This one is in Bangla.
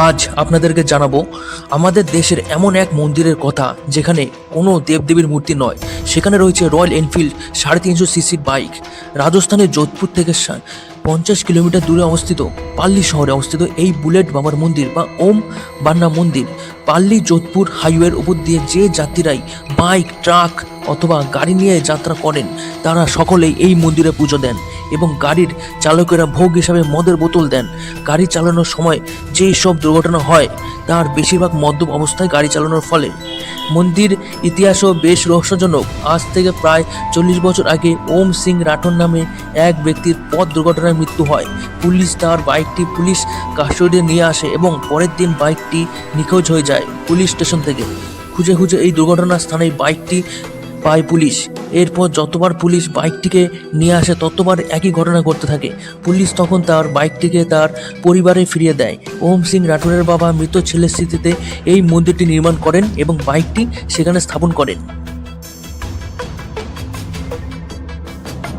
আজ আপনাদেরকে জানাবো আমাদের দেশের এমন এক মন্দিরের কথা যেখানে কোনো দেবদেবীর মূর্তি নয়। সেখানে রয়েছে রয়্যাল এনফিল্ড 350 সিসির বাইক। রাজস্থানের যোধপুর থেকে 50 কিলোমিটার দূরে অবস্থিত পাল্লি শহরে অবস্থিত এই বুলেট বাবার মন্দির বা ওম বান্না মন্দির পাল্লি যোধপুর হাইওয়ের উপর দিয়ে যে যাত্রীরাই বাইক, ট্রাক অথবা গাড়ি নিয়ে যাত্রা করেন তারা সকলেই এই মন্দিরে পুজো দেন এবং গাড়ির চালকেরা ভোগ হিসাবে মদের বোতল দেন। গাড়ি চালানোর সময় যেই সব দুর্ঘটনা হয় তার বেশিরভাগ মদ্যপ অবস্থায় গাড়ি চালানোর ফলে। মন্দির ইতিহাসও বেশ রহস্যজনক। আজ থেকে প্রায় 40 বছর আগে ওম সিং রাঠোর নামে এক ব্যক্তির পথ দুর্ঘটনায় মৃত্যু হয়। পুলিশ তার বাইকটি পুলিশ কাস্টডিতে নিয়ে আসে এবং পরের দিন বাইকটি নিখোঁজ হয়ে যায়। পুলিশ স্টেশন থেকে খুঁজে খুঁজে এই দুর্ঘটনার স্থানে বাইকটি পায় পুলিশ। এরপর যতবার পুলিশ বাইকটিকে নিয়ে আসে ততবার একই ঘটনা ঘটতে থাকে। পুলিশ তখন তার বাইকটিকে তার পরিবারে ফিরিয়ে দেয়। ওম সিং রাঠোরের বাবা মৃত ছেলের স্মৃতিতে এই মন্দিরটি নির্মাণ করেন এবং বাইকটি সেখানে স্থাপন করেন।